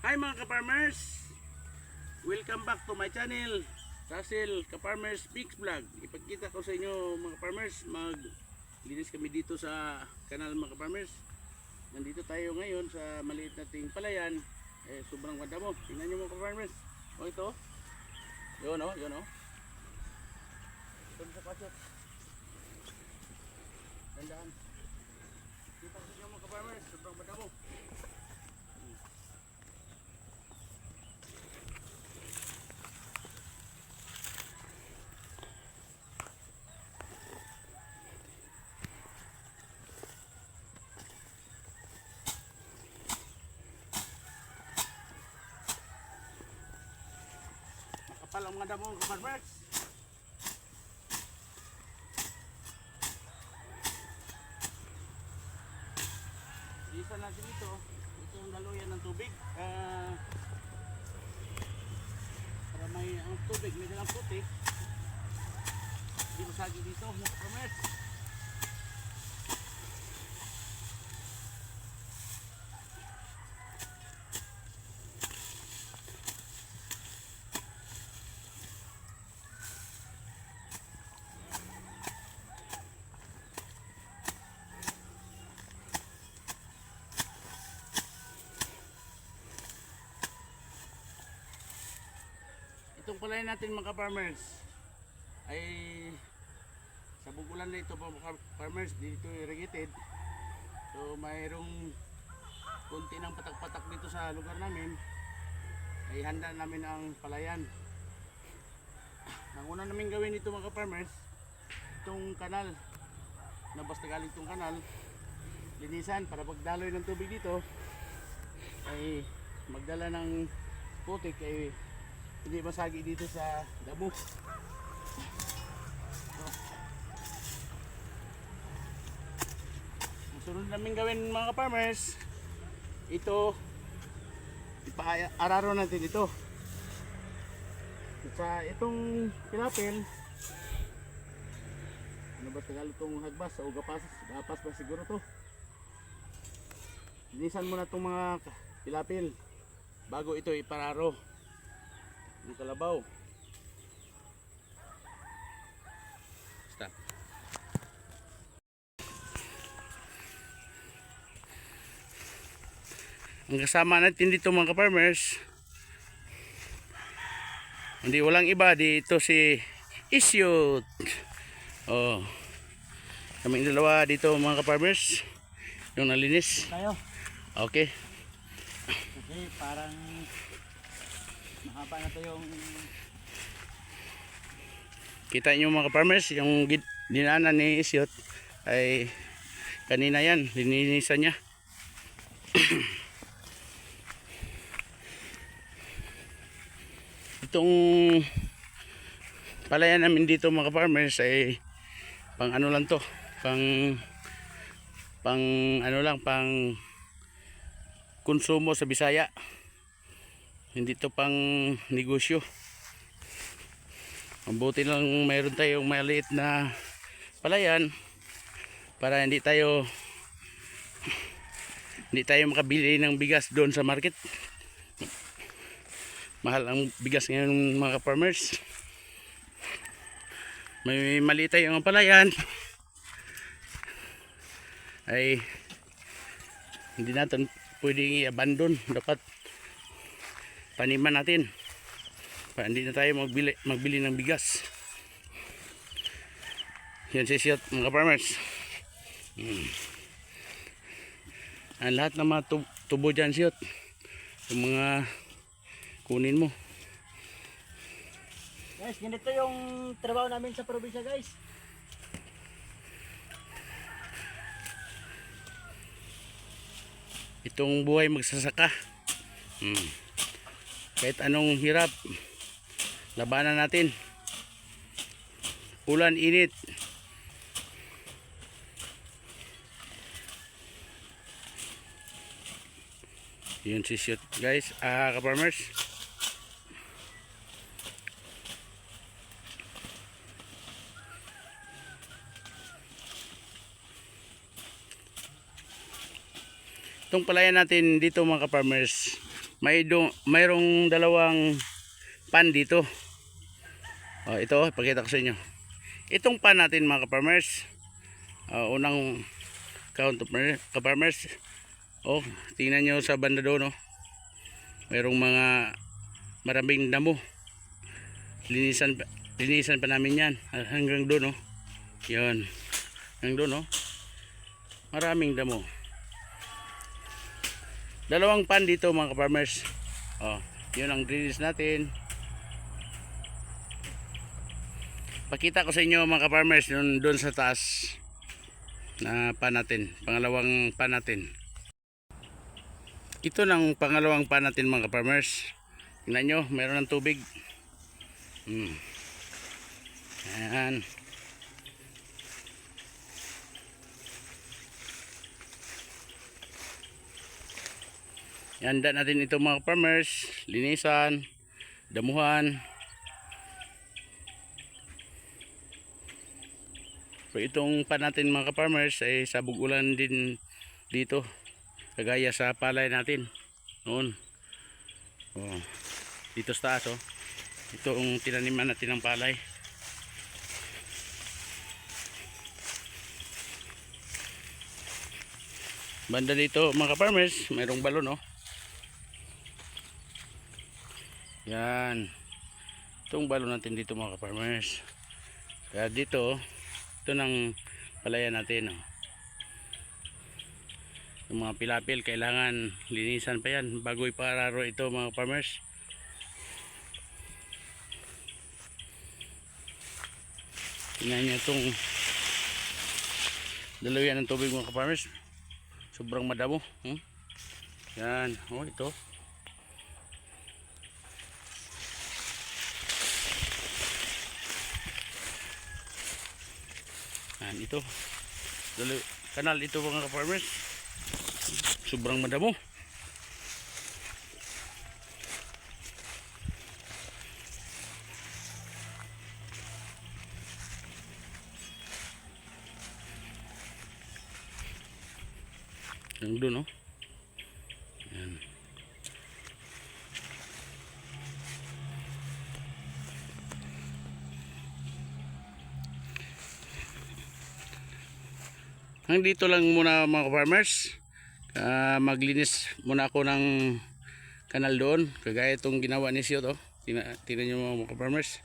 Hi mga ka-farmers! Welcome back to my channel, Russell Ka-Farmers Mix Vlog. Ipagkita ko sa inyo mga farmers, maglinis kami dito sa kanal mga ka-farmers. Nandito tayo ngayon sa maliit nating palayan. Sobrang ganda mo. Tingnan nyo mga ka-farmers. O ito. Yun o, yun o. Ito sa pasyot. Tandaan. Kita sa inyo mga ka-farmers, sobrang ganda mo. Kapal ang mga damo mga farmers. Isa natin ito. Ito ang daluyan ng tubig. Para may ang tubig, may dalang puti. Hindi masagi dito mga farmers. Itong palayan natin mga farmers ay sa bugulan na ito mga farmers, dito irrigated. So mayroong konti ng patak-patak dito sa lugar namin, ay handa namin ang palayan. Ang una namin gawin ito mga farmers, itong kanal na basta galing itong kanal, linisan para pagdaloy ng tubig dito ay magdala ng putik, ay hindi masagi dito sa damo. Ang sunod namin gawin mga farmers, ito ipaararo natin ito sa itong pilapil. Ano ba tagal itong hagbas o gapas ba siguro to. Linisan muna itong mga pilapil bago ito ipararo ng kalabaw. Stop. Ang kasama natin dito mga ka-farmers, hindi walang iba dito si Isyot. Oh, kaming dalawa dito mga ka-farmers, yung nalinis Tayo. okay. Kasi parang mahaba na to yung Kita nyo mga ka-farmers, yung dinaanan ni Isyot ay kanina yan, lininisan niya. Itong palayan namin dito mga farmers ay pang ano lang to, pang ano lang, pang konsumo sa Bisaya, hindi to pang negosyo. Mabuti lang mayroon tayong maliit na palayan para hindi tayo makabili ng bigas doon sa market. Mahal ang bigas ngayon mga farmers. May mali tayong palayan ay hindi natin pwedeng i-abandon. Dapat taniman natin para hindi na tayo magbili ng bigas. Yan si Siyot mga farmers. Ang lahat ng mga tubo dyan Siyot, yung mga kunin mo. guys, ganito yung trabaho namin sa probinsya guys. Itong buhay magsasaka. Kahit anong hirap, labanan natin. Ulan, init. Yun si Shoot guys, ka-farmers. Itong palayan natin dito mga ka-farmers, mayroong dalawang pan dito. Ito, ipakita ko sa inyo. Itong pan natin mga ka-farmers, unang count ka-farmers. Tingnan nyo sa banda doon. Mayroong mga maraming damo. Linisan pa namin yan hanggang doon. Yan, hanggang doon. Maraming damo. Dalawang pan dito mga ka-farmers. Yun ang greens natin. Pakita ko sa inyo mga ka-farmers doon sa taas na pan natin, pangalawang pan natin. Ito ng pangalawang pan natin mga ka-farmers. Tingnan nyo, mayroon ng tubig. Ayan. Ihanda natin ito mga farmers, linisan, damuhan. So itong pan natin mga farmers ay sabog ulan din dito, kagaya sa palay natin noon. Dito sa taas ito ang tinaniman natin ng palay. Banda dito mga farmers, mayroong balon. Yan. Itong balon natin dito mga farmers. Kaya dito, ito ng palayan natin. Yung mga pilapil, kailangan linisan pa yan bago ipararo ito mga farmers. Tingnan nyo itong dalawian ng tubig mga farmers. Sobrang madamo. Yan. Ito. Ito kanal ito mga farmers, sobrang madamo. Yang doon yan. Hanggang dito lang muna mga farmers. Maglinis muna ako ng kanal doon, kagaya itong ginawa ni Sio. Tingnan nyo mga farmers.